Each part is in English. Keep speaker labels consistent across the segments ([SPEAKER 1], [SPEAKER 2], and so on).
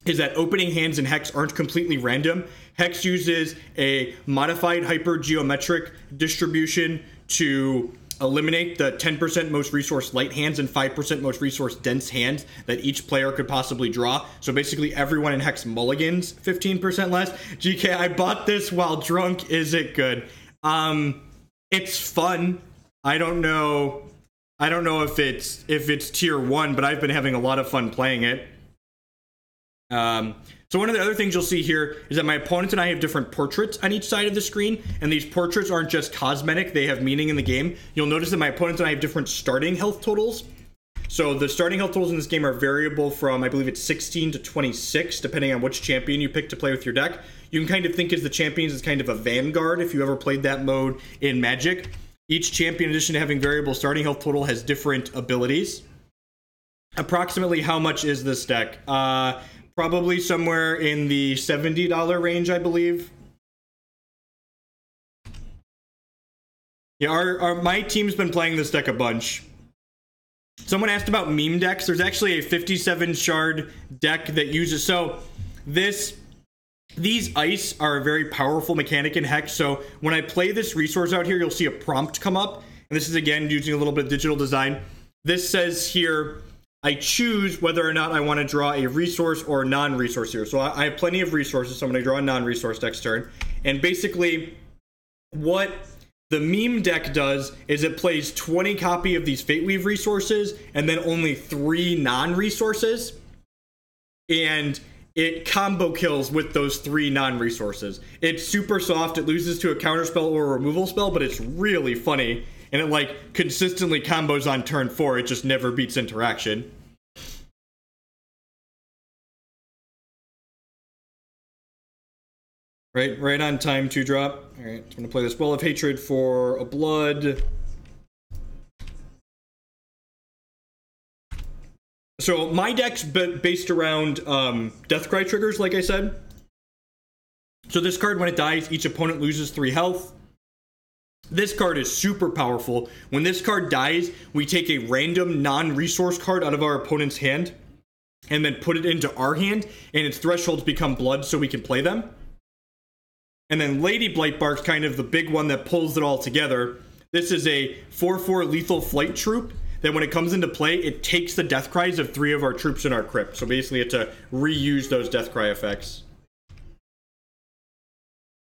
[SPEAKER 1] is that opening hands in Hex aren't completely random. Hex uses a modified hypergeometric distribution to eliminate the 10% most resource light hands and 5% most resource dense hands that each player could possibly draw. So basically everyone in Hex mulligans 15% less. GK, I bought this while drunk. Is it good? It's fun. I don't know if it's tier 1, but I've been having a lot of fun playing it. So one of the other things you'll see here is that my opponent and I have different portraits on each side of the screen, and these portraits aren't just cosmetic, they have meaning in the game. You'll notice that my opponent and I have different starting health totals. So the starting health totals in this game are variable from, I believe it's 16 to 26, depending on which champion you pick to play with your deck. You can kind of think as the champions as kind of a vanguard if you ever played that mode in Magic. Each champion, in addition to having variable starting health total, has different abilities. Approximately how much is this deck? Probably somewhere in the $70 range, I believe. Yeah, my team's been playing this deck a bunch. Someone asked about meme decks. There's actually a 57 shard deck that uses... So, these ice are a very powerful mechanic in Hex. So, when I play this resource out here, you'll see a prompt come up. And this is, again, using a little bit of digital design. This says here... I choose whether or not I want to draw a resource or a non-resource here. So I have plenty of resources, so I'm going to draw a non-resource next turn. And basically, what the meme deck does is it plays 20 copy of these Fateweave resources and then only 3 non-resources. And it combo kills with those 3 non-resources. It's super soft, it loses to a counterspell or a removal spell, but it's really funny. And it, like, consistently combos on turn 4. It just never beats interaction. Right on time to drop. Alright, I'm going to play this Well of Hatred for a blood. So, my deck's based around Deathcry triggers, like I said. So this card, when it dies, each opponent loses 3 health. This card is super powerful. When this card dies, we take a random non-resource card out of our opponent's hand and then put it into our hand, and its thresholds become blood so we can play them. And then Lady Blightbark's kind of the big one that pulls it all together. This is a 4/4 lethal flight troop that when it comes into play, it takes the death cries of 3 of our troops in our crypt. So basically it's to reuse those death cry effects.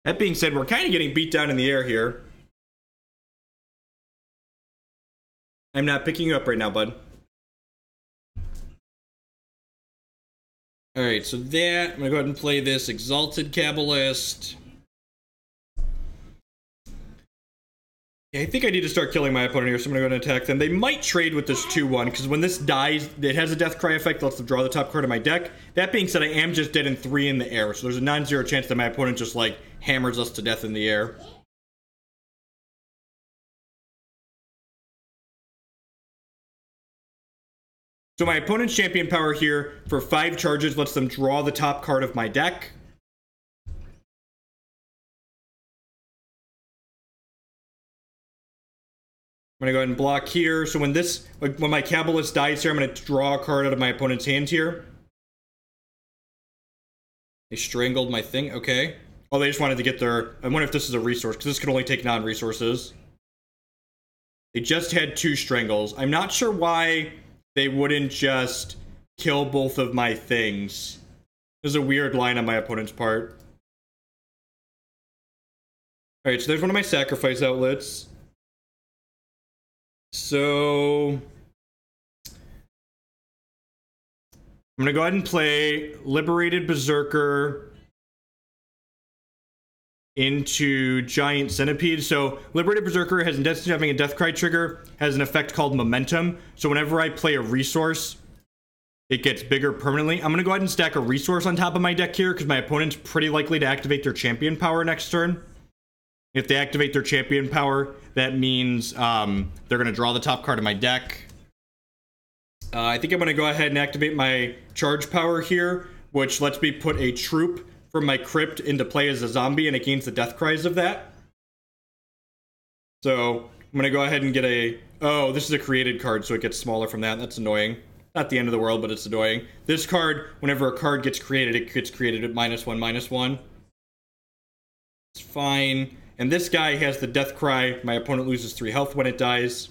[SPEAKER 1] That being said, we're kind of getting beat down in the air here. I'm not picking you up right now, bud. Alright, so that, I'm gonna go ahead and play this Exalted Cabalist. Yeah, I think I need to start killing my opponent here, so I'm gonna go ahead and attack them. They might trade with this 2/1, because when this dies, it has a death cry effect that lets them draw the top card of my deck. That being said, I am just dead in 3 in the air, so there's a non-zero chance that my opponent just, like, hammers us to death in the air. So my opponent's champion power here for 5 charges lets them draw the top card of my deck. I'm gonna go ahead and block here. So when my Cabalist dies here, I'm gonna draw a card out of my opponent's hand here. They strangled my thing, okay. Oh, they just wanted to get their... I wonder if this is a resource, because this could only take non-resources. They just had 2 strangles. I'm not sure why they wouldn't just kill both of my things. There's a weird line on my opponent's part. Alright, so there's one of my sacrifice outlets. So I'm gonna go ahead and play Liberated Berserker into Giant Centipede. So Liberated Berserker has, instead of having a Deathcry trigger, has an effect called Momentum. So whenever I play a resource, it gets bigger permanently. I'm gonna go ahead and stack a resource on top of my deck here, because my opponent's pretty likely to activate their champion power next turn. If they activate their champion power, that means they're gonna draw the top card of my deck. I think I'm gonna go ahead and activate my charge power here, which lets me put a troop from my crypt into play as a zombie, and it gains the death cries of that. So I'm gonna go ahead and get a... Oh, this is a created card, so it gets smaller from that. That's annoying. not the end of the world, but it's annoying. This card, whenever a card gets created, it gets created at -1/-1. It's fine. And this guy has the Death Cry. My opponent loses 3 health when it dies.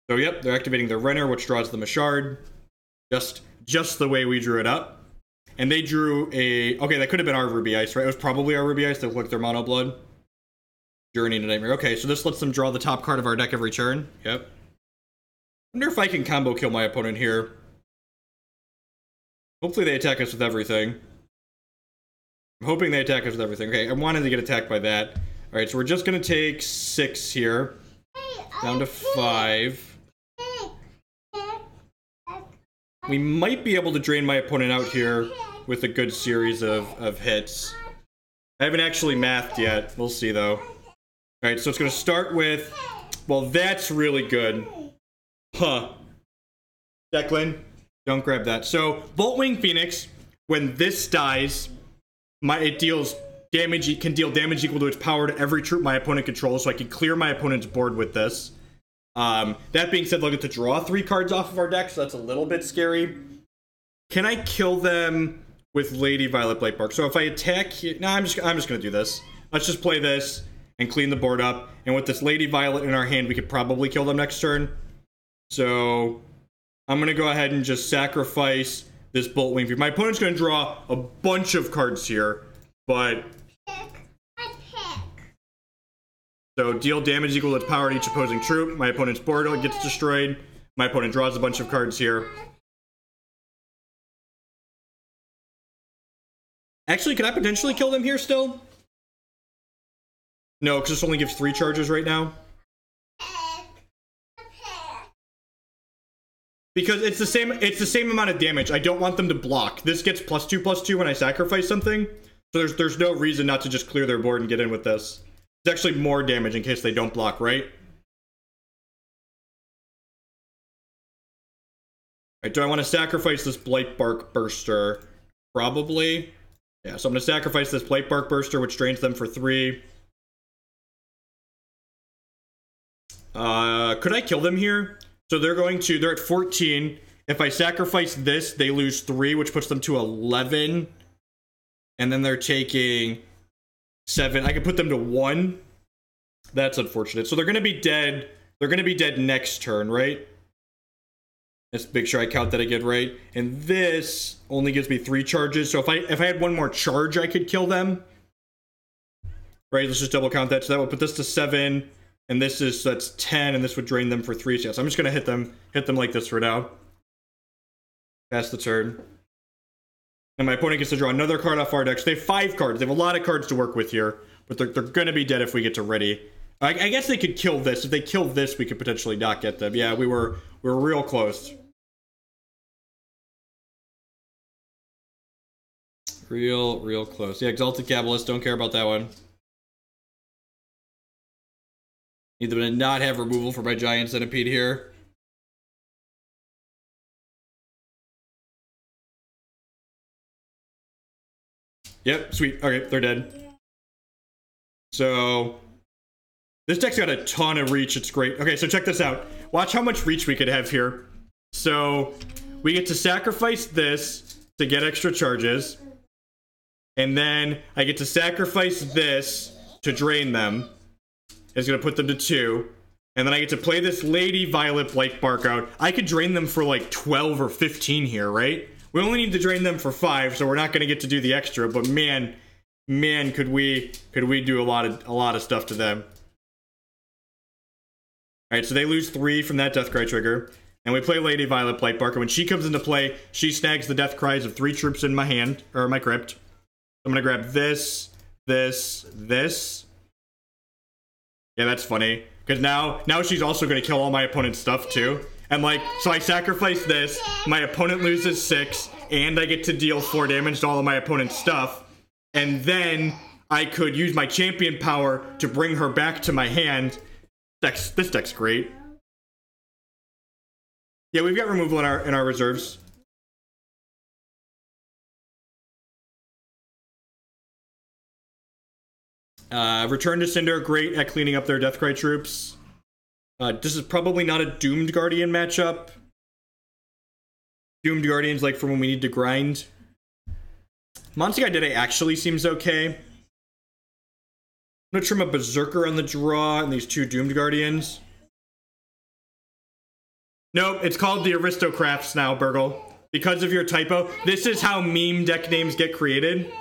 [SPEAKER 1] So yep, they're activating their Renner, which draws them a shard. Just the way we drew it up. And they drew a... Okay, that could have been our Ruby Ice, right? It was probably our Ruby Ice. They look like their Mono Blood. Journey to Nightmare. Okay, so this lets them draw the top card of our deck every turn. Yep. I wonder if I can combo kill my opponent here. Hopefully they attack us with everything. I'm hoping they attack us with everything. Okay, I wanted to get attacked by that. Alright, so we're just going to take 6 here. Down to 5. We might be able to drain my opponent out here with a good series of hits. I haven't actually mathed yet. We'll see, though. Alright, so it's going to start with... Well, that's really good. Huh. Declan, don't grab that. So, Boltwing Phoenix, when this dies, it deals damage. It can deal damage equal to its power to every troop my opponent controls, so I can clear my opponent's board with this. That being said, they'll get to draw 3 cards off of our deck, so that's a little bit scary. Can I kill them with Lady Violet Blightbark? So if I attack here... No, I'm just gonna do this. Let's just play this and clean the board up. And with this Lady Violet in our hand, we could probably kill them next turn. So I'm gonna go ahead and just sacrifice this Boltwing. My opponent's gonna draw a bunch of cards here, but... So deal damage equal to its power to each opposing troop. My opponent's board gets destroyed. My opponent draws a bunch of cards here. Actually, can I potentially kill them here still? No, because this only gives 3 charges right now. Because it's the same amount of damage. I don't want them to block. This gets +2/+2 when I sacrifice something. So there's no reason not to just clear their board and get in with this. It's actually more damage in case they don't block, right? Alright, do I want to sacrifice this Blightbark Burster? Probably. Yeah, so I'm going to sacrifice this Blightbark Burster, which drains them for 3. Could I kill them here? So they're at 14. If I sacrifice this, they lose 3, which puts them to 11. And then they're taking 7. I could put them to 1. That's unfortunate. So they're going to be dead. They're going to be dead next turn, right? Let's make sure I count that again, right? And this only gives me 3 charges. So if I had 1 more charge, I could kill them. Right, let's just double count that. So that would put this to 7. And that's 10, and this would drain them for 3. So yes, I'm just going to hit them like this for now. Pass the turn. And my opponent gets to draw another card off our deck. So they have 5 cards. They have a lot of cards to work with here. But they're going to be dead if we get to ready. I guess they could kill this. If they kill this, we could potentially not get them. Yeah, we were real close. Real close. Yeah, Exalted Cabalist. Don't care about that one. Need them to not have removal for my Giant Centipede here. Yep, sweet. Okay, they're dead. So, this deck's got a ton of reach. It's great. Okay, so check this out. Watch how much reach we could have here. So, we get to sacrifice this to get extra charges. And then I get to sacrifice this to drain them. It's going to put them to 2. And then I get to play this Lady Violet Blightbark out. I could drain them for like 12 or 15 here, right? We only need to drain them for 5, so we're not going to get to do the extra. But man, could we do a lot of stuff to them. Alright, so they lose 3 from that Deathcry trigger. And we play Lady Violet Blightbark. And when she comes into play, she snags the Deathcries of 3 troops in my hand, or my crypt. I'm going to grab this. Yeah, that's funny. Because now she's also going to kill all my opponent's stuff, too. And, like, so I sacrifice this, my opponent loses 6, and I get to deal 4 damage to all of my opponent's stuff. And then I could use my champion power to bring her back to my hand. This deck's great. Yeah, we've got removal in our reserves. Return to Cinder, great at cleaning up their Deathcry troops. This is probably not a Doomed Guardian matchup. Doomed Guardians, like for when we need to grind. Monsagi Deadeye actually seems okay. I'm gonna trim a Berserker on the draw and these 2 Doomed Guardians. Nope, it's called the Aristocrafts now, Burgle. Because of your typo, this is how meme deck names get created.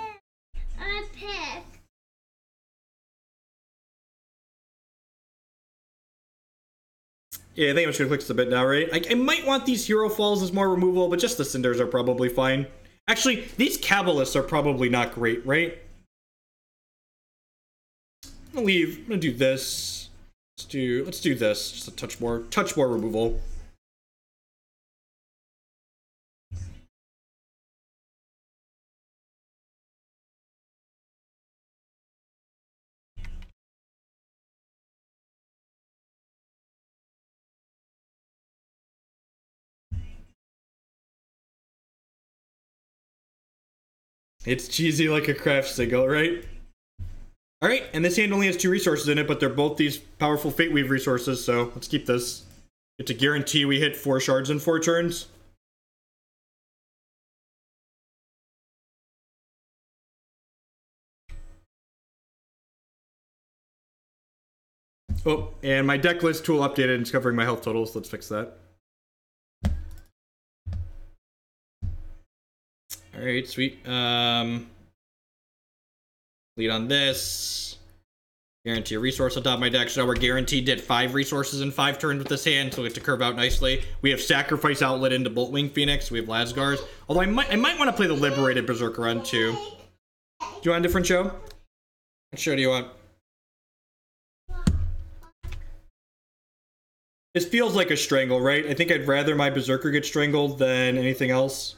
[SPEAKER 1] Yeah, I think I'm just gonna click submit now, right? I might want these Herofalls as more removal, but just the Cinders are probably fine. Actually, these Cabalists are probably not great, right? I'm gonna leave. I'm gonna do this. Let's do this. Just a touch more removal. It's cheesy like a craft single, right? Alright, and this hand only has 2 resources in it, but they're both these powerful Fate Weave resources, so let's keep this. Get to guarantee we hit 4 shards in 4 turns. Oh, and my deck list tool updated and it's covering my health totals. Let's fix that. Alright, sweet. Lead on this. Guarantee a resource on top of my deck. So now we're guaranteed to hit 5 resources in 5 turns with this hand, so we get to curve out nicely. We have Sacrifice Outlet into Boltwing Phoenix. We have Lazgars. Although I might want to play the Liberated Berserker on too. Do you want a different show? What show do you want? This feels like a strangle, right? I think I'd rather my Berserker get strangled than anything else.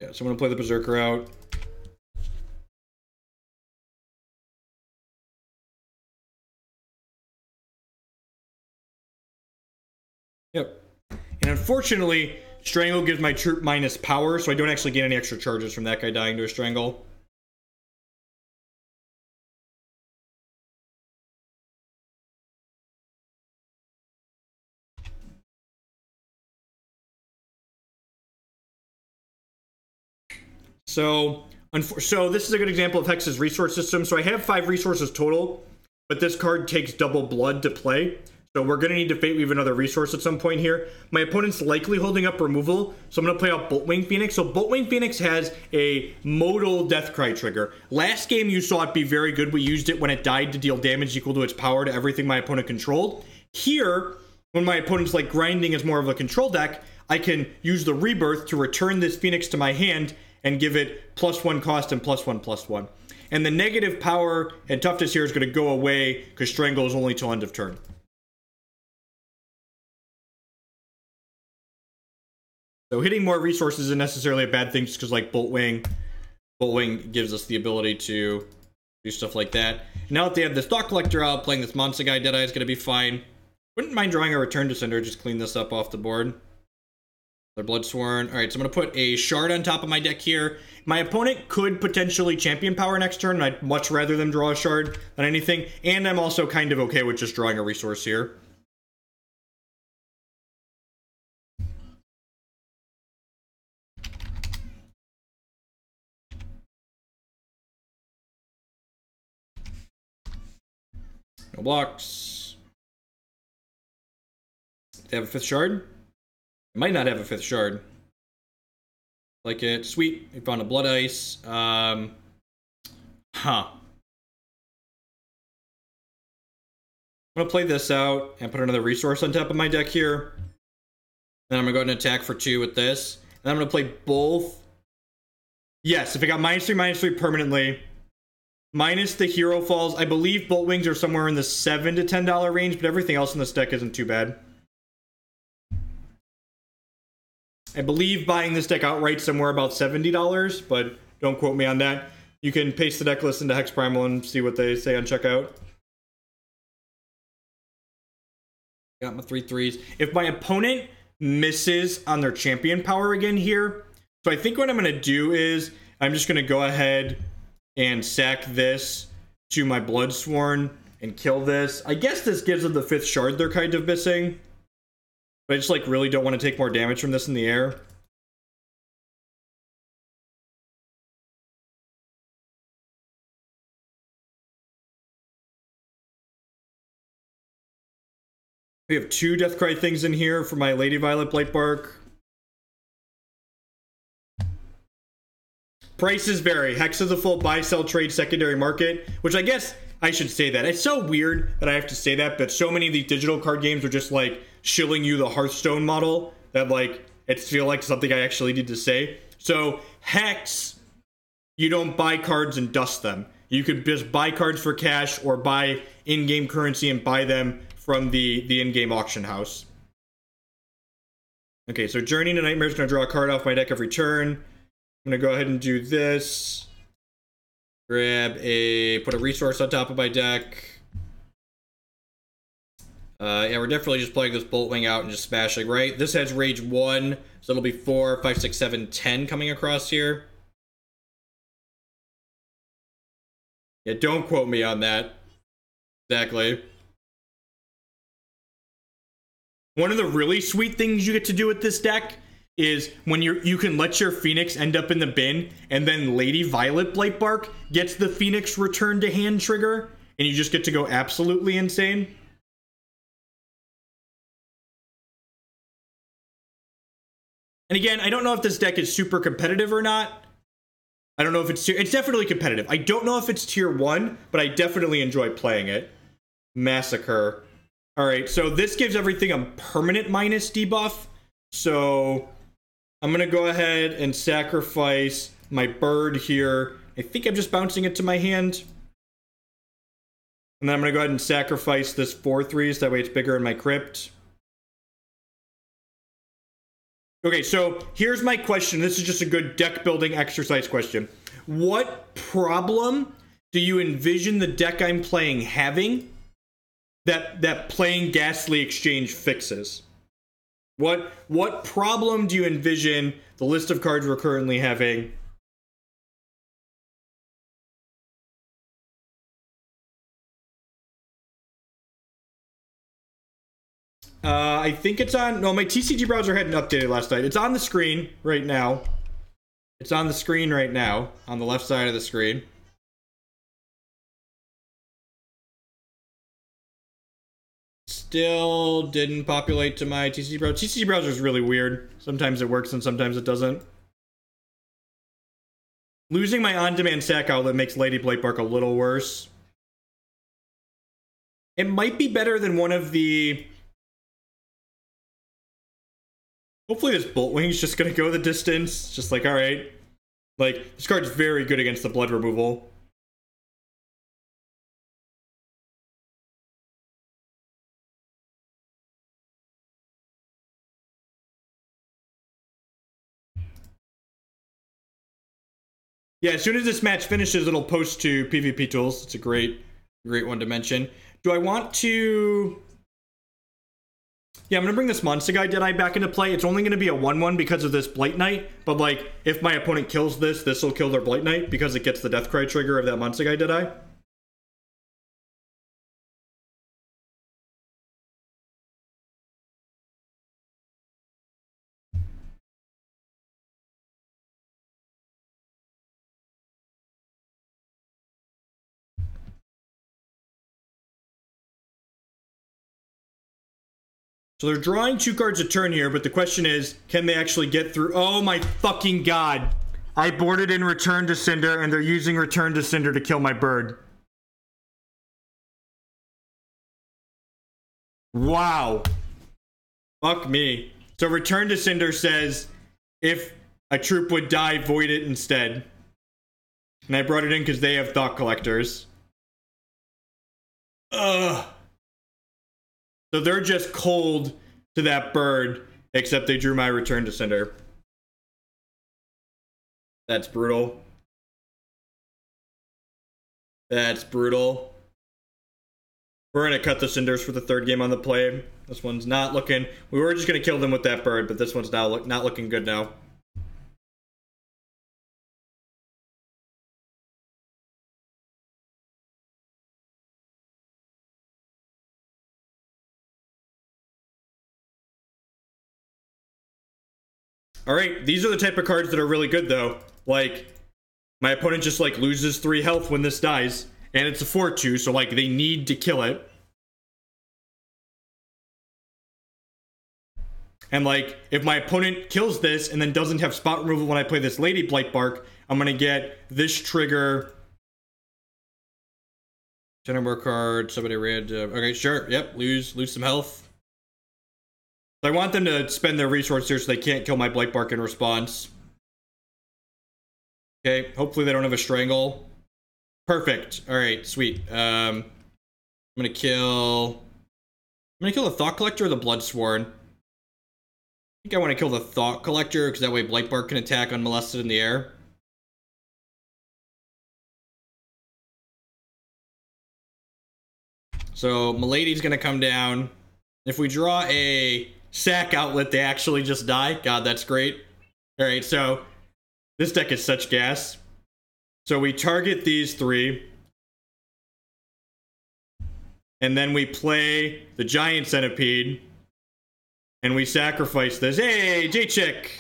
[SPEAKER 1] Yeah, so I'm gonna play the Berserker out. Yep. And unfortunately, Strangle gives my troop minus power, so I don't actually gain any extra charges from that guy dying to a Strangle. So this is a good example of Hex's resource system. So I have 5 resources total, but this card takes double blood to play. So we're going to need to Fate Weave another resource at some point here. My opponent's likely holding up removal, so I'm going to play out Boltwing Phoenix. So Boltwing Phoenix has a modal Deathcry trigger. Last game you saw it be very good. We used it when it died to deal damage equal to its power to everything my opponent controlled. Here, when my opponent's like grinding as more of a control deck, I can use the Rebirth to return this Phoenix to my hand and give it +1 cost and +1/+1. And the negative power and toughness here is going to go away because Strangle is only till end of turn. So hitting more resources isn't necessarily a bad thing just because like Boltwing gives us the ability to do stuff like that. And now that they have this Thought Collector out, playing this Monsagi Deadeye is going to be fine. Wouldn't mind drawing a Return to Cinder, just clean this up off the board. Their Bloodsworn. Alright, so I'm going to put a Shard on top of my deck here. My opponent could potentially Champion Power next turn, and I'd much rather them draw a Shard than anything. And I'm also kind of okay with just drawing a resource here. No blocks. They have a 5th Shard? It might not have a 5th Shard. Like it. Sweet. We found a Blood Ice. I'm gonna play this out and put another resource on top of my deck here. Then I'm gonna go ahead and attack for 2 with this. And I'm gonna play both. Yes, if it got -3/-3 permanently, minus the Herofalls. I believe Boltwings are somewhere in the $7 to $10 range, but everything else in this deck isn't too bad. I believe buying this deck outright somewhere about $70, but don't quote me on that. You can paste the deck list into Hex Primal and see what they say on checkout. Got my 3/3s. If my opponent misses on their Champion Power again here, so I think what I'm going to do is I'm just going to go ahead and sack this to my Bloodsworn and kill this. I guess this gives them the 5th shard they're kind of missing. But I just, like, really don't want to take more damage from this in the air. We have 2 Deathcry things in here for my Lady Violet Blightbark. Prices vary. Hex is a full buy, sell, trade, secondary market, which I guess I should say that. It's so weird that I have to say that, but so many of these digital card games are just like shilling you the Hearthstone model that like it feels like something I actually need to say. So Hex, you don't buy cards and dust them. You could just buy cards for cash or buy in-game currency and buy them from the in-game auction house. Okay, so Journey to Nightmare is going to draw a card off my deck every turn. I'm going to go ahead and do this. Put a resource on top of my deck. Yeah, we're definitely just playing this Boltwing out and just smashing, right? This has Rage 1, so it'll be 4, 5, 6, 7, 10 coming across here. Yeah, don't quote me on that. Exactly. One of the really sweet things you get to do with this deck is when you can let your Phoenix end up in the bin, and then Lady Violet Blightbark gets the Phoenix return to hand trigger, and you just get to go absolutely insane. And again, I don't know if this deck is super competitive or not. I don't know if it's definitely competitive. I don't know if it's tier 1, but I definitely enjoy playing it. Massacre. Alright, so this gives everything a permanent minus debuff. So I'm going to go ahead and sacrifice my bird here. I think I'm just bouncing it to my hand. And then I'm going to go ahead and sacrifice this 4/3, so that way it's bigger in my crypt. Okay, so here's my question. This is just a good deck building exercise question. What problem do you envision the deck I'm playing having that playing Ghastly Exchange fixes? What problem do you envision the list of cards we're currently having? I think it's on... No, my TCG browser hadn't updated last night. It's on the screen right now. It's on the screen right now, on the left side of the screen. Still didn't populate to my TCG browser. TCG browser is really weird. Sometimes it works and sometimes it doesn't. Losing my on-demand sack outlet makes Lady Blightbark a little worse. It might be better than one of the... Hopefully this Boltwing's just gonna go the distance. Just like, alright. Like, this card's very good against the blood removal. Yeah, as soon as this match finishes, it'll post to PvP Tools. It's a great one to mention. Do I want to... Yeah, I'm going to bring this Monsagi Deadeye back into play. It's only going to be a 1/1 because of this Blight Knight. But, like, if my opponent kills this, this will kill their Blight Knight because it gets the Deathcry trigger of that Monsagi Deadeye. So they're drawing 2 cards a turn here, but the question is, can they actually get through? Oh my fucking god. I boarded in Return to Cinder, and they're using Return to Cinder to kill my bird. Wow. Fuck me. So Return to Cinder says, if a troop would die, void it instead. And I brought it in because they have Thought Collectors. Ugh. So they're just cold to that bird, except they drew my Return to Cinder. That's brutal. That's brutal. We're going to cut the Cinders for the 3rd game on the play. This one's not looking... We were just going to kill them with that bird, but this one's not looking good now. All right, these are the type of cards that are really good though. Like, my opponent just like loses 3 health when this dies, and it's a 4/2, so like they need to kill it. And like, if my opponent kills this and then doesn't have spot removal when I play this Lady Blightbark, I'm gonna get this trigger. 10 or more cards, somebody random. Okay, sure, yep, lose some health. So I want them to spend their resource here so they can't kill my Blightbark in response. Okay, hopefully they don't have a strangle. Perfect. Alright, sweet. I'm gonna kill the Thought Collector or the Bloodsworn. I think I want to kill the Thought Collector, because that way Blightbark can attack unmolested in the air. So Milady's gonna come down. If we draw a sack outlet, they actually just die. God, that's great. Alright, so this deck is such gas. So we target these 3. And then we play the Giant Centipede. And we sacrifice this. Hey, J-Chick!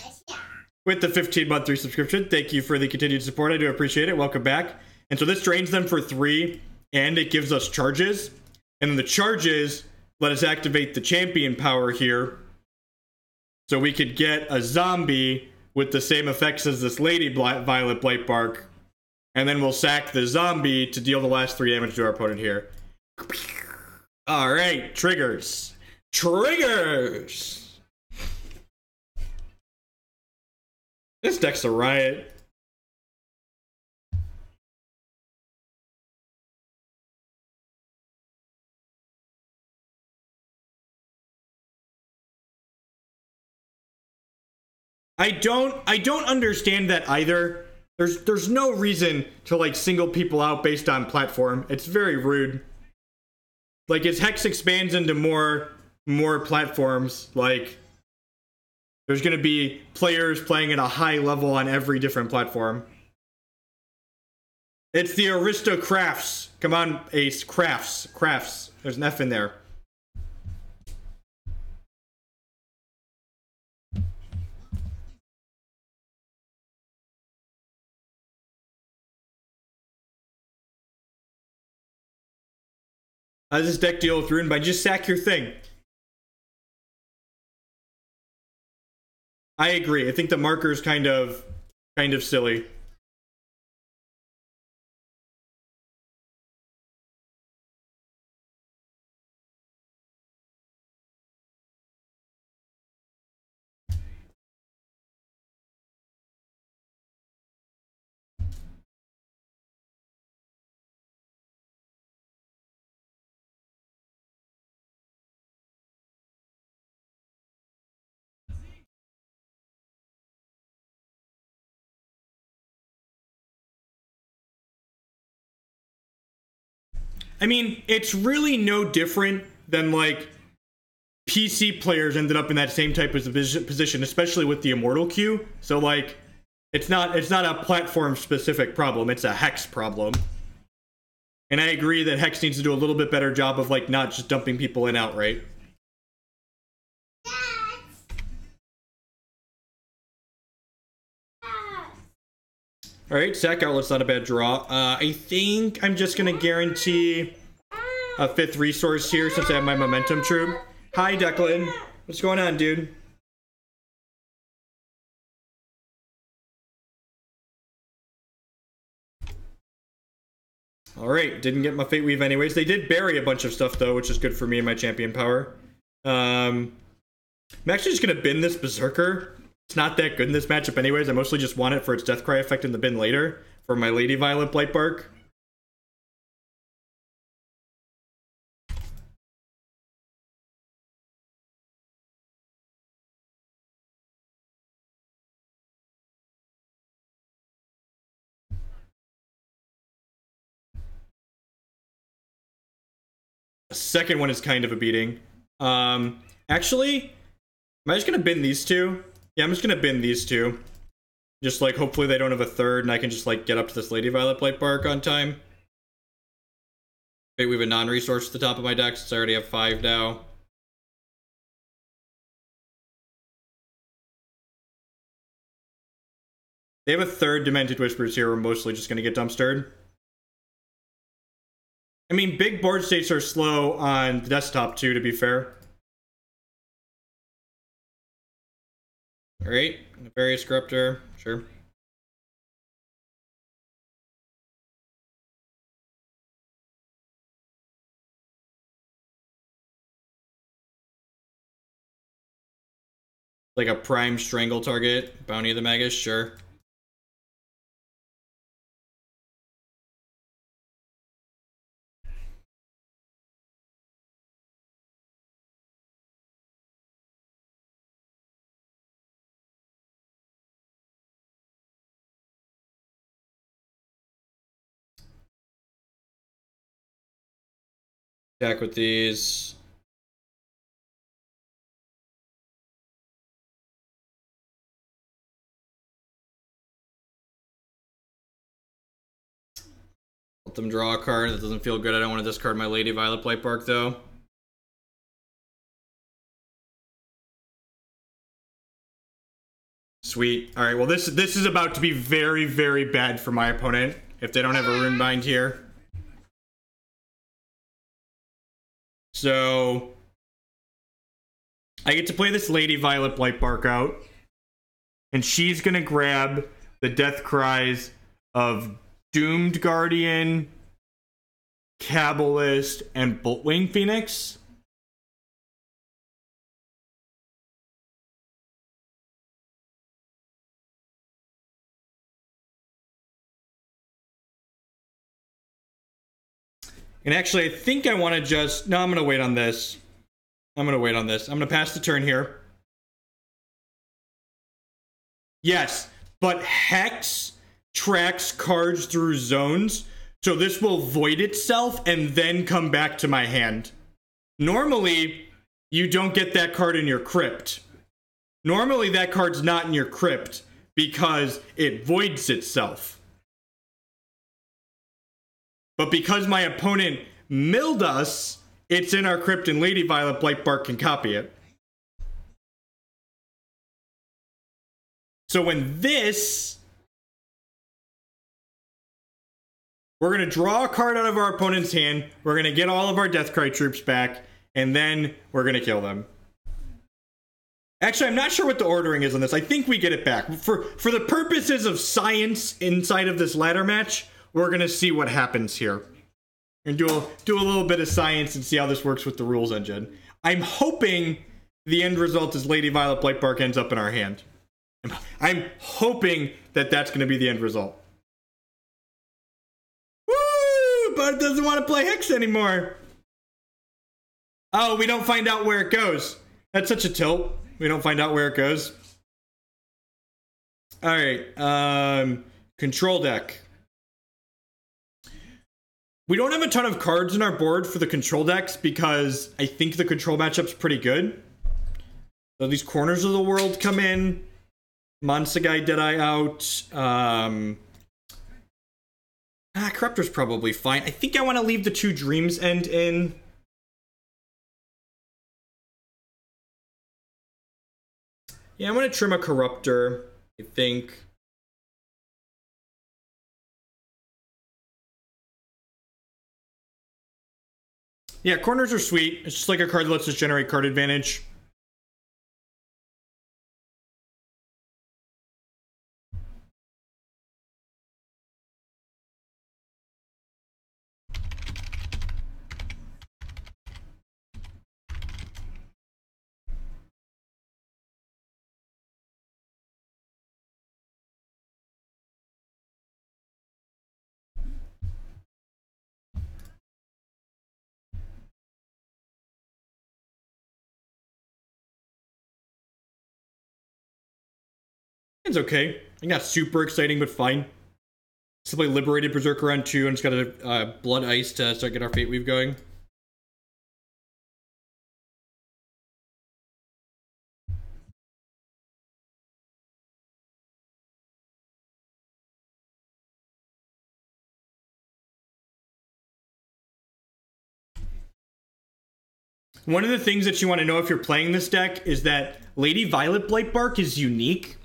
[SPEAKER 1] With the 15-month resubscription. Thank you for the continued support. I do appreciate it. Welcome back. And so this drains them for 3. And it gives us charges. And then the charges let us activate the champion power here. So we could get a zombie with the same effects as this Lady Violet Blightbark. And then we'll sack the zombie to deal the last 3 damage to our opponent here. Alright, triggers. Triggers! This deck's a riot. I don't understand that either. There's no reason to like single people out based on platform. It's very rude. Like, as Hex expands into more platforms, like, there's gonna be players playing at a high level on every different platform. It's the Aristocrafts. Come on, Ace. Crafts. There's an F in there. How does this deck deal with Runebind? Just sack your thing. I agree. I think the marker's kind of silly. I mean, it's really no different than, like, PC players ended up in that same type of position, especially with the Immortal queue. So, like, it's not a platform-specific problem, it's a Hex problem. And I agree that Hex needs to do a little bit better job of, like, not just dumping people in outright. Alright, sack outlet's not a bad draw. I think I'm just gonna guarantee a 5th resource here since I have my Momentum Troop. Hi, Declan. What's going on, dude? Alright, didn't get my Fate Weave anyways. They did bury a bunch of stuff, though, which is good for me and my champion power. I'm actually just gonna bin this Berserker. It's not that good in this matchup anyways. I mostly just want it for its Deathcry effect in the bin later for my Lady Violet Blightbark. The second one is kind of a beating. Actually, am I just gonna bin these 2? Yeah, I'm just gonna bin these 2. Just, like, hopefully they don't have a 3rd, and I can just, like, get up to this Lady Violet Blightbark on time. Wait, we have a non-resource at the top of my deck, since I already have 5 now. They have a third Demented Whispers here. We're mostly just going to get dumpstered. I mean, big board states are slow on the desktop too, to be fair. Alright, Nefarious Corruptor, sure. Like a prime strangle target, Bounty of the Magus, sure. Attack with these. Let them draw a card. That doesn't feel good. I don't want to discard my Lady Violet Blightbark though. Sweet. All right. Well, this is about to be very, very bad for my opponent if they don't have a Runebind here. So I get to play this Lady Violet Blightbark out, and she's gonna grab the Death Cries of Doomed Guardian, Cabalist, and Boltwing Phoenix. And actually, I think I want to just... No, I'm going to wait on this. I'm going to pass the turn here. Yes, but Hex tracks cards through zones, so this will void itself and then come back to my hand. Normally, you don't get that card in your crypt. Normally, that card's not in your crypt because it voids itself. But because my opponent milled us, it's in our crypt and Lady Violet Blightbark can copy it. So when this... We're going to draw a card out of our opponent's hand, we're going to get all of our Deathcry troops back, and then we're going to kill them. Actually, I'm not sure what the ordering is on this. I think we get it back. For the purposes of science inside of this ladder match, we're going to see what happens here. And do a little bit of science and see how this works with the rules engine. I'm hoping the end result is Lady Violet Blightbark ends up in our hand. I'm hoping that that's going to be the end result. Woo! But it doesn't want to play Hex anymore. Oh, we don't find out where it goes. That's such a tilt. We don't find out where it goes. Alright, control deck. We don't have a ton of cards in our board for the control decks because I think the control matchup's pretty good. So these corners of the world come in. Monsagi Deadeye out. Corruptor's probably fine. I think I want to leave the 2 Dreams End in. Yeah, I'm going to trim a Corruptor, I think. Yeah, corners are sweet. It's just like a card that lets us generate card advantage. It's okay. It's not super exciting, but fine. Let's play Liberated Berserker on 2, and it's got a Blood Ice to start getting our Fate Weave going. One of the things that you want to know if you're playing this deck is that Lady Violet Blightbark is unique.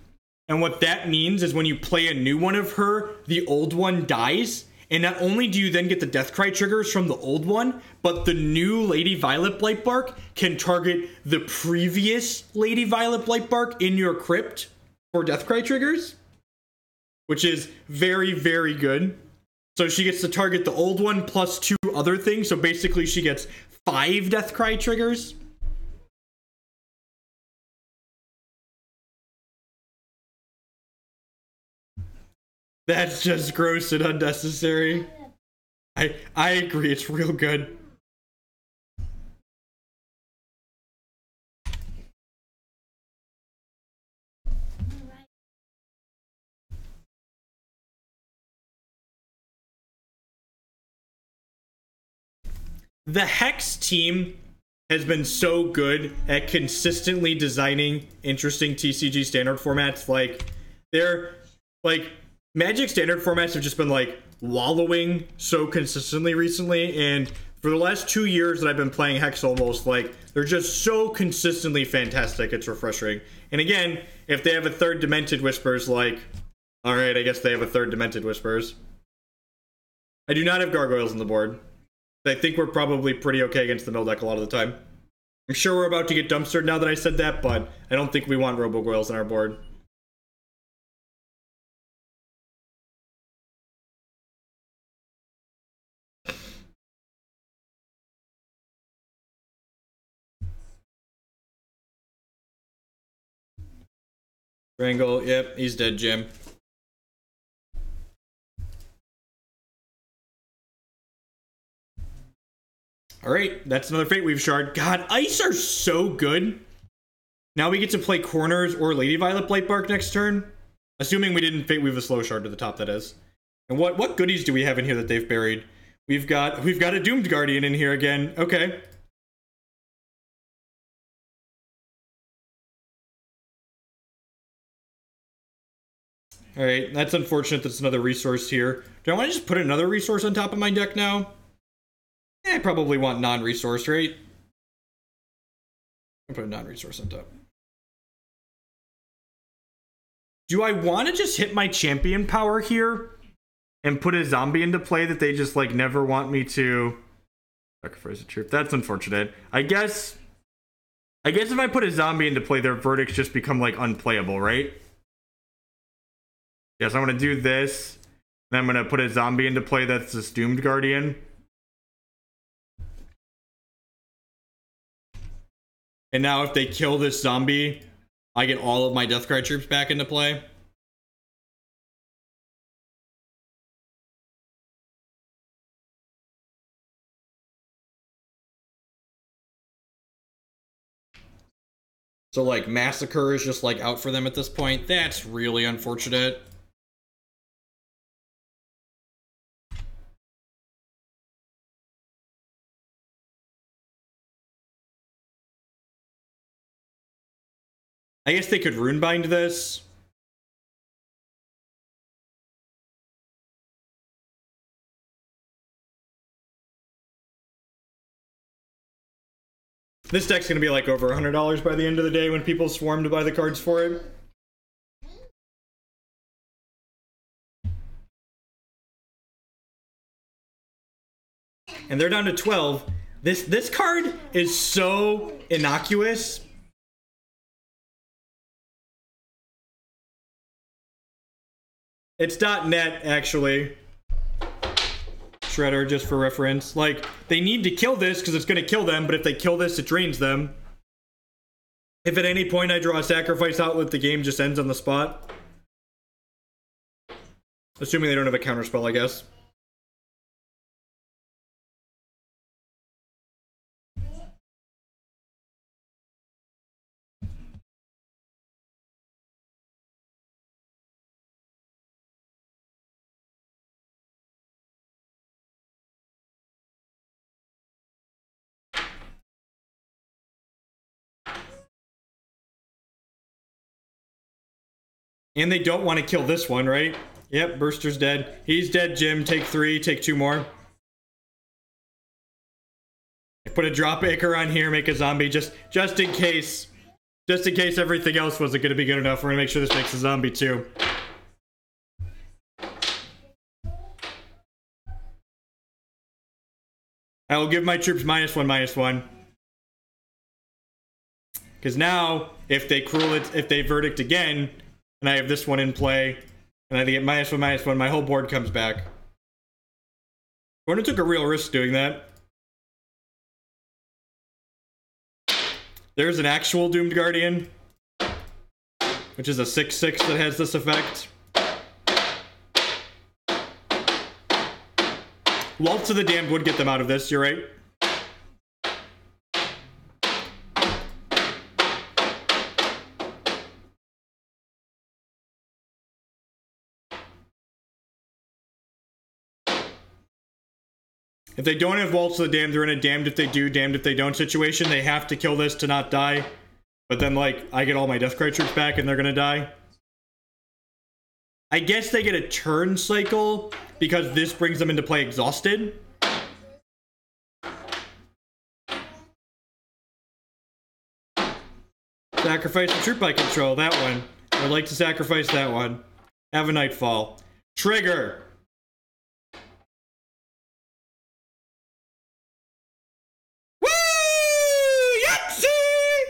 [SPEAKER 1] And what that means is when you play a new one of her, the old one dies. And not only do you then get the Deathcry triggers from the old one, but the new Lady Violet Blightbark can target the previous Lady Violet Blightbark in your crypt for Deathcry triggers, which is very, very good. So she gets to target the old one plus 2 other things. So basically she gets 5 Deathcry triggers. That's just gross and unnecessary. I agree, it's real good. The Hex team has been so good at consistently designing interesting TCG standard formats. Like, they're like, Magic standard formats have just been like wallowing so consistently recently, and for the last 2 years that I've been playing Hex almost, like, they're just so consistently fantastic. It's refreshing. And again, if they have a third Demented Whispers, like, alright, I guess they have a third Demented Whispers. I do not have Gargoyles on the board. I think we're probably pretty okay against the mill deck a lot of the time. I'm sure we're about to get dumpstered now that I said that, but I don't think we want Robo-Goyles on our board. Strangle, yep, he's dead, Jim. Alright, that's another Fate Weave shard. God, Ice are so good. Now we get to play Corners or Lady Violet Blightbark next turn. Assuming we didn't Fate Weave a slow shard to the top, that is. And what goodies do we have in here that they've buried? We've got a Doomed Guardian in here again. Okay. Alright, that's unfortunate that's another resource here. Do I want to just put another resource on top of my deck now? I probably want non-resource, right? I'll put a non-resource on top. Do I want to just hit my champion power here and put a zombie into play that they just, like, never want me to sacrifice a troop? That's unfortunate. I guess if I put a zombie into play, their verdicts just become, like, unplayable, right? Yes, I'm going to do this. Then I'm going to put a zombie into play that's this Doomed Guardian. And now if they kill this zombie, I get all of my Deathcry troops back into play. So, like, Massacre is just, like, out for them at this point. That's really unfortunate. I guess they could Runebind this. This deck's gonna be like over $100 by the end of the day when people swarm to buy the cards for it. And they're down to 12. This card is so innocuous. It's .net, actually. Shredder, just for reference. Like, they need to kill this because it's going to kill them, but if they kill this, it drains them. If at any point I draw a sacrifice outlet, the game just ends on the spot. Assuming they don't have a counterspell, I guess. And they don't want to kill this one, right? Yep, Burster's dead. He's dead, Jim. Take 3, take 2 more. Put a drop acre on here, make a zombie just in case. Just in case everything else wasn't going to be good enough, we're going to make sure this makes a zombie too. I will give my troops -1/-1. Because now, if they verdict again, and I have this one in play, and I get -1/-1, my whole board comes back. Gordon took a real risk doing that. There's an actual Doomed Guardian, which is a 6/6 that has this effect. Waltz of the Damned would get them out of this, you're right. If they don't have Waltz of the Damned, they're in a damned if they do, damned if they don't situation. They have to kill this to not die. But then, like, I get all my Deathcry troops back and they're gonna die. I guess they get a turn cycle because this brings them into play exhausted. Sacrifice the troop I control, that one. I'd like to sacrifice that one. Have a Nightfall. Trigger! Woo! Yahtzee!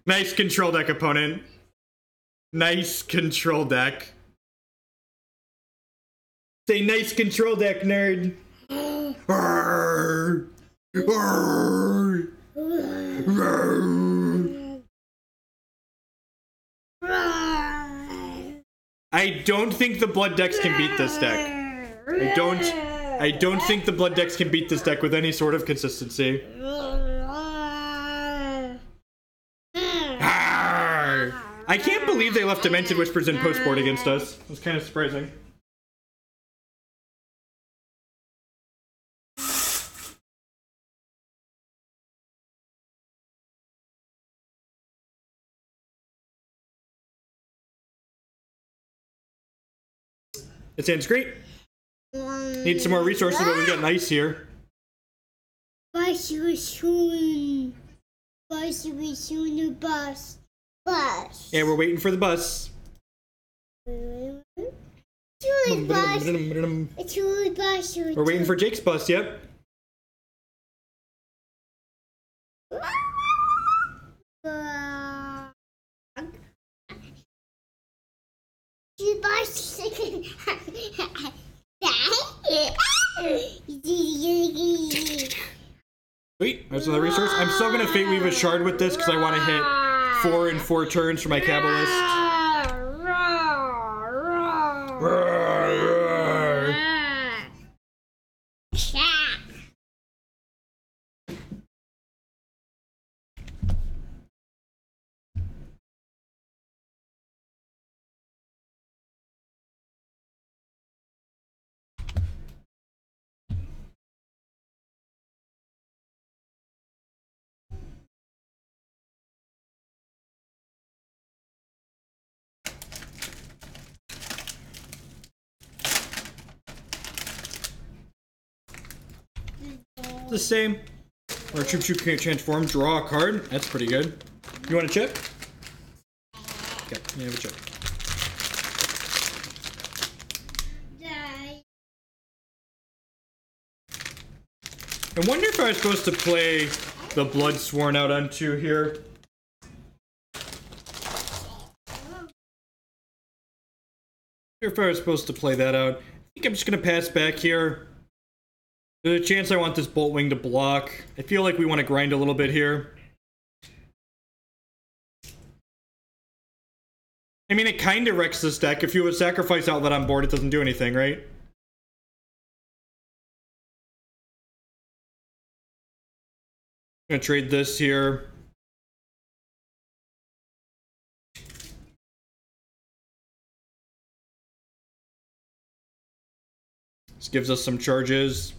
[SPEAKER 1] Nice control deck, opponent. Nice control deck. Say nice control deck, nerd. Arrgh. Arrgh. Arrgh. I don't think the blood decks can beat this deck. I don't think the blood decks can beat this deck with any sort of consistency. I can't believe they left Demented Whispers in post-board against us. It was kind of surprising. This hand's great. Need some more resources, but we've got nice here.
[SPEAKER 2] Bus.
[SPEAKER 1] Yeah, we're waiting for the bus. We're waiting for Jake's bus, yep. Wait, there's another resource. I'm still gonna Fate Weave a Shard with this because I want to hit 4 in 4 turns for my Cabalist. The same. Our troop can't transform. Draw a card. That's pretty good. You want a chip? Okay, you have a chip. I wonder if I was supposed to play the Bloodsworn out on 2 here. I wonder if I was supposed to play that out. I think I'm just gonna pass back here. There's a chance I want this Boltwing to block. I feel like we want to grind a little bit here. I mean, it kind of wrecks this deck. If you would sacrifice Outlet on board, it doesn't do anything, right? I'm gonna trade this here. This gives us some charges.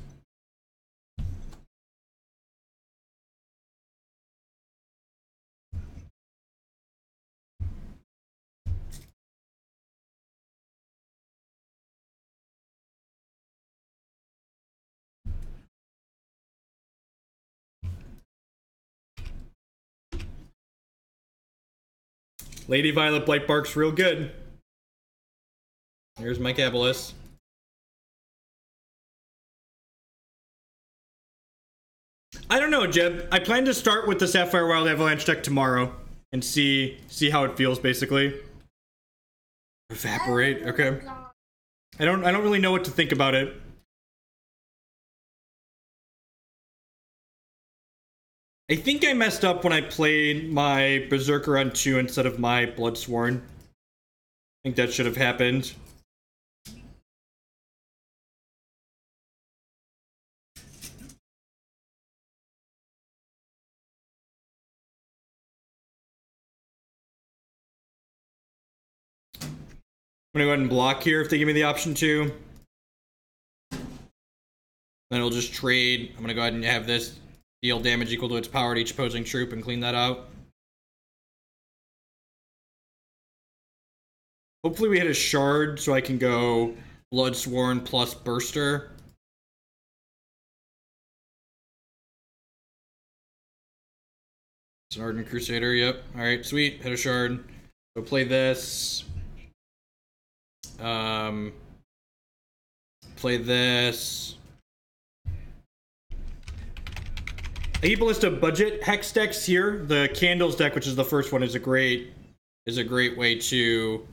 [SPEAKER 1] Lady Violet Blightbark's real good. Here's my Cabalist. I don't know, Jeb. I plan to start with the Sapphire Wild Avalanche deck tomorrow and see how it feels, basically. Evaporate, okay. I don't really know what to think about it. I think I messed up when I played my Berserker on 2 instead of my Bloodsworn. I think that should have happened. I'm gonna go ahead and block here if they give me the option to. Then it'll just trade. I'm gonna go ahead and have this deal damage equal to its power to each opposing troop and clean that out. Hopefully we hit a shard so I can go Bloodsworn plus Burster. It's an Ardent Crusader, yep. Alright, sweet. Hit a shard. Go play this. Play this. I keep a list of budget hex decks here. The Candles deck, which is the first one, is a great way to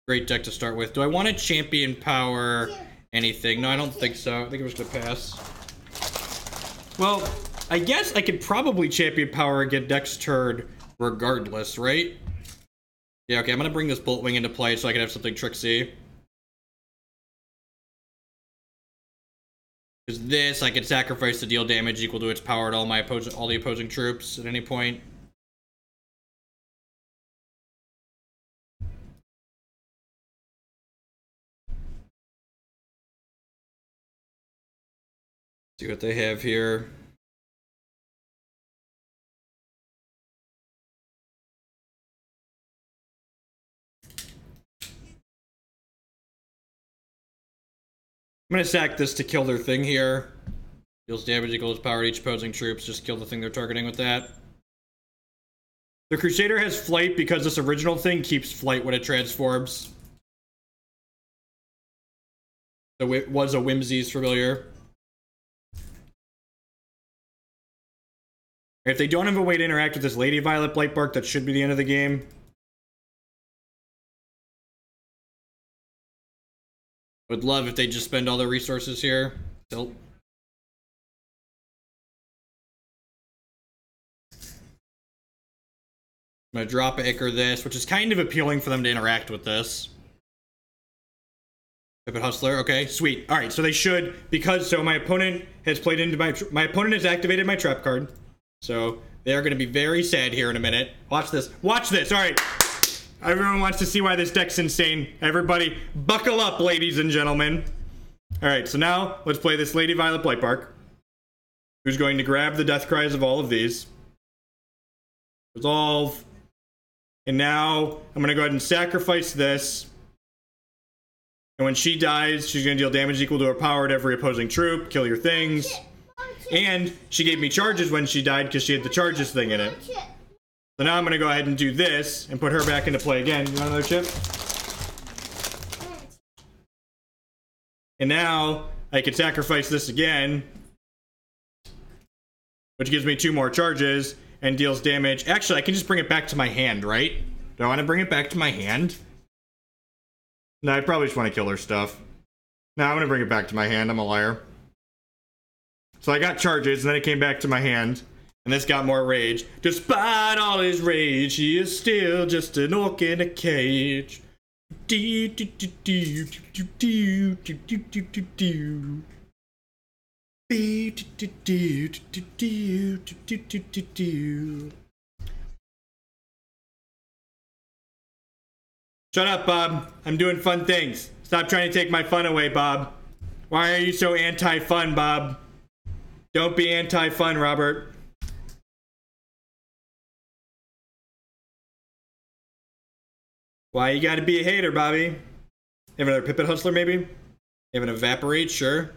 [SPEAKER 1] great deck to start with. Do I want to champion power anything? No, I don't think so. I think I'm just gonna pass. Well, I guess I could probably champion power and get next turn regardless, right? Yeah, okay, I'm gonna bring this Boltwing into play so I can have something tricksy. Because this, I can sacrifice to deal damage equal to its power to all the opposing troops at any point. See what they have here. I'm gonna sack this to kill their thing here. Deals damage equals power to each opposing troops. Just kill the thing they're targeting with that. The Crusader has flight because this original thing keeps flight when it transforms. So it was a Whimsy's familiar. If they don't have a way to interact with this Lady Violet Blightbark, that should be the end of the game. Would love if they just spend all their resources here. Tilt. I'm gonna drop Ichor this, which is kind of appealing for them to interact with this. Pipit Hustler, okay, sweet. Alright, so they should, because, so my opponent has played into my opponent has activated my trap card. So, they are gonna be very sad here in a minute. Watch this, alright. Everyone wants to see why this deck's insane. Everybody, buckle up, ladies and gentlemen. Alright, so now, let's play this Lady Violet Blightbark, who's going to grab the death cries of all of these. Resolve. And now, I'm gonna go ahead and sacrifice this. And when she dies, she's gonna deal damage equal to her power to every opposing troop, kill your things. And she gave me charges when she died because she had the charges thing in it. So now I'm gonna go ahead and do this and put her back into play again. You want another chip? And now I can sacrifice this again, which gives me 2 more charges and deals damage. Actually, I can just bring it back to my hand, right? Do I want to bring it back to my hand? No, I probably just want to kill her stuff. No, I'm gonna bring it back to my hand. I'm a liar. So I got charges, and then it came back to my hand. And this got more rage. Despite all his rage, he is still just an orc in a cage. Shut up, Bob. I'm doing fun things. Stop trying to take my fun away, Bob. Why are you so anti-fun, Bob? Don't be anti-fun, Robert. Why you gotta be a hater, Bobby? Have another Pipit Hustler, maybe? Have an Evaporate, sure.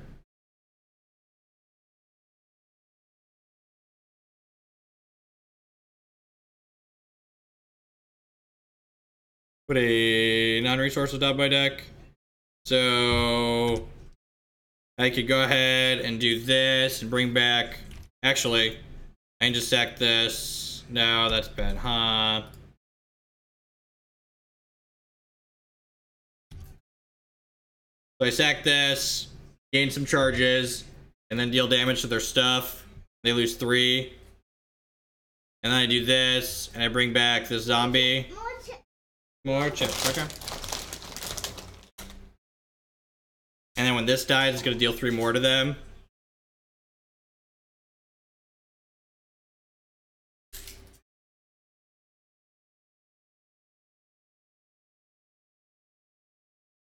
[SPEAKER 1] Put a non-resource on top of my deck. So I could go ahead and do this and bring back. Actually, I can just sack this. No, that's bad, huh? So I sack this, gain some charges, and then deal damage to their stuff. They lose 3. And then I do this, and I bring back this zombie. More chips, okay. And then when this dies, it's gonna deal 3 more to them.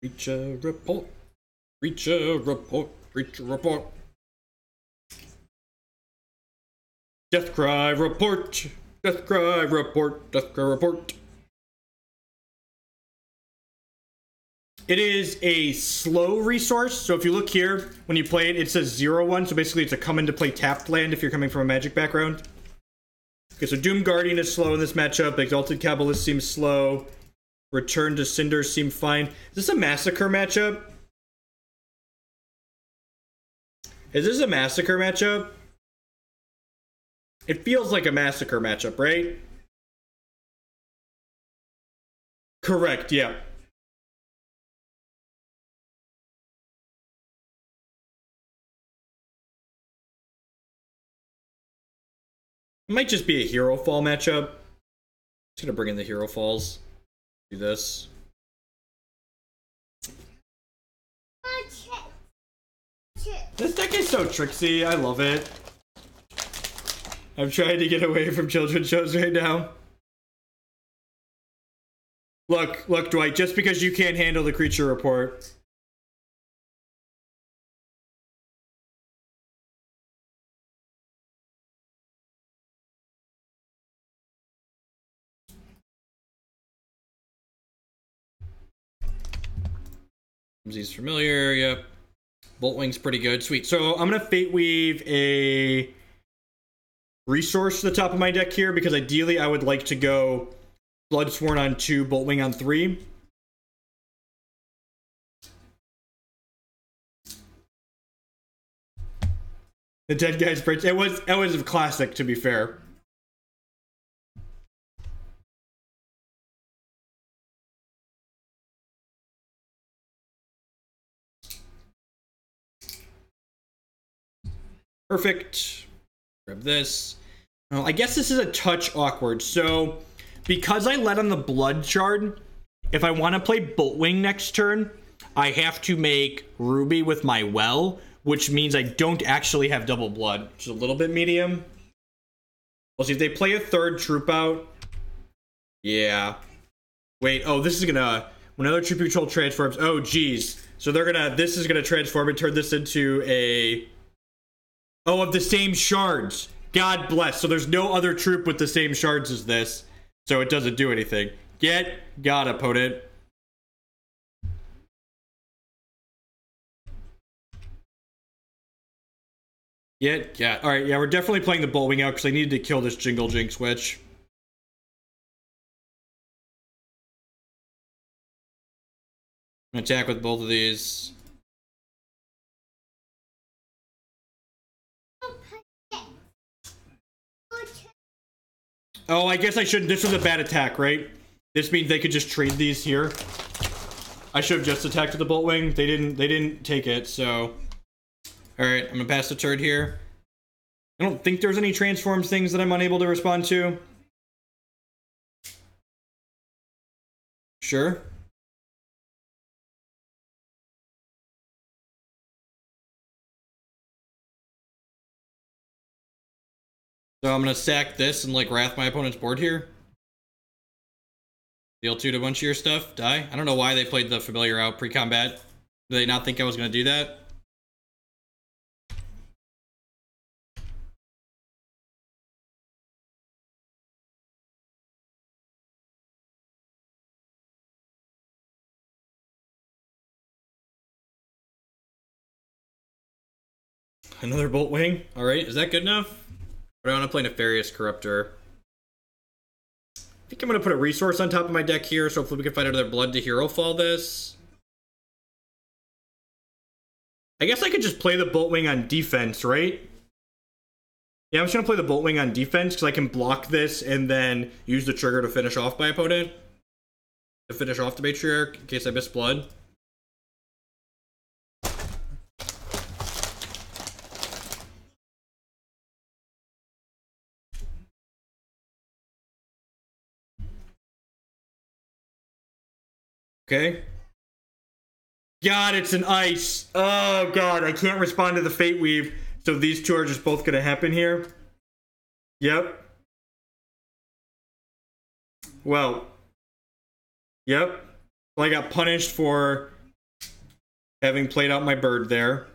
[SPEAKER 1] Reach a report. Reach a report. Reach a report. Death cry report. Death cry report. Death cry report. It is a slow resource, so if you look here, when you play it, it says 0-1, so basically it's a come into play tapped land if you're coming from a Magic background. Okay, so Doom Guardian is slow in this matchup, Exalted Cabalist seems slow, Return to Cinder seem fine. Is this a Massacre matchup? Is this a Massacre matchup? It feels like a Massacre matchup, right? Correct, yeah. It might just be a Herofall matchup. Just gonna bring in the Herofalls. Do this. This deck is so tricksy. I love it. I'm trying to get away from children's shows right now. Look, Dwight, just because you can't handle the creature report. He's familiar, yep. Boltwing's pretty good, sweet. So I'm gonna Fate Weave a resource to the top of my deck here, because ideally I would like to go Bloodsworn on 2, Boltwing on 3. The Dead Guy's Bridge. It was a classic, to be fair. Perfect. Grab this. Well, I guess this is a touch awkward. So, because I let on the Blood Shard, if I want to play Boltwing next turn, I have to make Ruby with my Well, which means I don't actually have double blood, which is a little bit medium. We'll see if they play a third troop out. Yeah. Wait, oh, this is gonna... When another troop control transforms... Oh, geez. So they're gonna... This is gonna transform and turn this into a... Oh, of the same shards. God bless. So there's no other troop with the same shards as this. So it doesn't do anything. Get got, opponent. Yeah. Alright, yeah, we're definitely playing the Boltwing out because I needed to kill this Jingle Jinx Witch. I'm gonna attack with both of these. Oh, I guess I shouldn't. This was a bad attack, right? This means they could just trade these here. I should have just attacked with the Boltwing. They didn't take it, so... Alright, I'm gonna pass the turn here. I don't think there's any transforms things that I'm unable to respond to. Sure. So I'm gonna sack this and like wrath my opponent's board here. Deal 2 to a bunch of your stuff. Die. I don't know why they played the familiar out pre-combat. Did they not think I was gonna do that? Another Boltwing. Alright, is that good enough? Or do I want to play Nefarious Corruptor? think I'm going to put a resource on top of my deck here, so hopefully we can find another blood to Herofall this. I guess I could just play the Boltwing on defense, right? Yeah, I'm just going to play the Boltwing on defense, because I can block this and then use the trigger to finish off my opponent. To finish off the Matriarch, in case I miss blood. Okay. God, it's an ice. Oh, God, I can't respond to the Fate Weave. So these two are just both going to happen here. Yep. Well. Yep. Well, I got punished for having played out my bird there.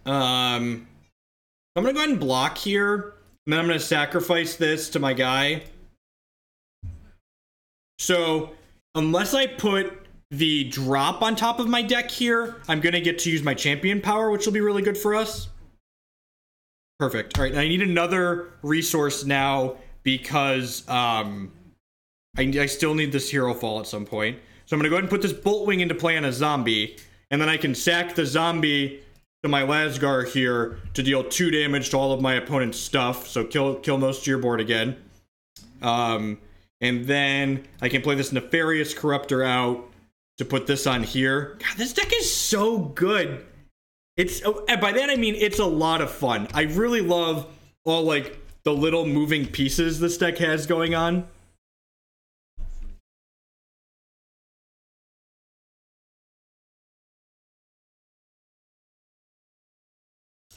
[SPEAKER 1] I'm going to go ahead and block here. And then I'm going to sacrifice this to my guy. So, unless I put the drop on top of my deck here, I'm going to get to use my champion power, which will be really good for us. Perfect. All right, I need another resource now because I still need this Herofall at some point. So I'm going to go ahead and put this Boltwing into play on a zombie, and then I can sack the zombie to my Lazgar here to deal 2 damage to all of my opponent's stuff. So kill most of your board again. And then I can play this Nefarious Corruptor out to put this on here. God, this deck is so good. It's, by that I mean it's a lot of fun. I really love all like the little moving pieces this deck has going on.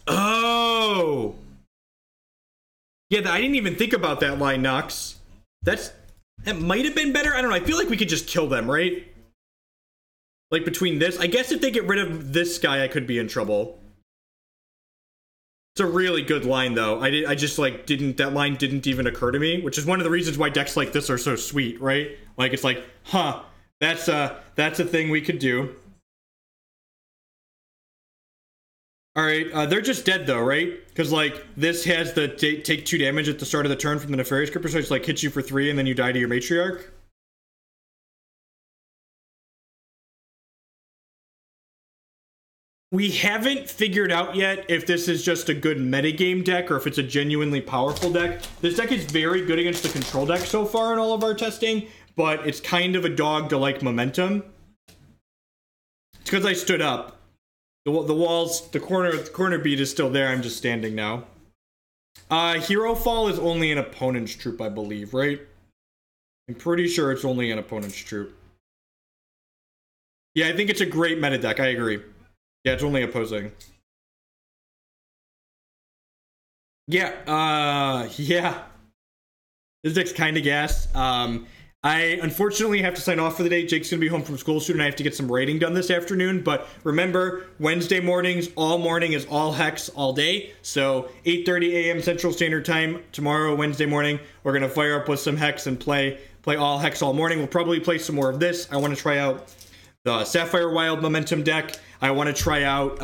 [SPEAKER 1] Oh! Yeah, I didn't even think about that line, Nox. That might have been better. I don't know. I feel like we could just kill them, right? Like between this. I guess if they get rid of this guy, I could be in trouble. It's a really good line, though. I just, like, that line didn't even occur to me, which is one of the reasons why decks like this are so sweet, right? Like, it's like, huh, that's a thing we could do. Alright, they're just dead though, right? Because, like, this has the take 2 damage at the start of the turn from the Nefarious Corruptor, so it's like hits you for 3 and then you die to your Matriarch. We haven't figured out yet if this is just a good metagame deck or if it's a genuinely powerful deck. This deck is very good against the control deck so far in all of our testing, but it's kind of a dog to like momentum. It's because I stood up. The walls, the corner beat is still there. I'm just standing now. Herofall is only an opponent's troop, I believe, right? I'm pretty sure it's only an opponent's troop. Yeah, I think it's a great meta deck. I agree. Yeah, it's only opposing. Yeah, yeah. This deck's kind of gas. I unfortunately have to sign off for the day. Jake's gonna be home from school soon and I have to get some writing done this afternoon. But remember, Wednesday mornings, all morning is all Hex all day. So 8:30 a.m. Central Standard Time tomorrow, Wednesday morning, we're gonna fire up with some Hex and play all Hex all morning. We'll probably play some more of this. I want to try out the Sapphire Wild Momentum deck. I want to try out,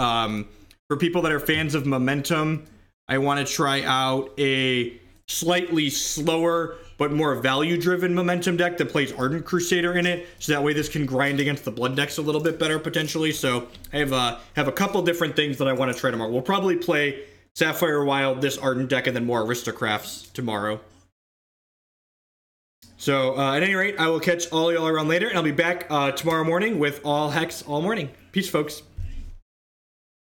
[SPEAKER 1] for people that are fans of Momentum, I want to try out a slightly slower but more value-driven Momentum deck that plays Ardent Crusader in it, so that way this can grind against the blood decks a little bit better, potentially. So I have a couple different things that I want to try tomorrow. We'll probably play Sapphire Wild, this Ardent deck, and then more Aristocrafts tomorrow. So, at any rate, I will catch all y'all around later, and I'll be back tomorrow morning with all Hex all morning. Peace, folks.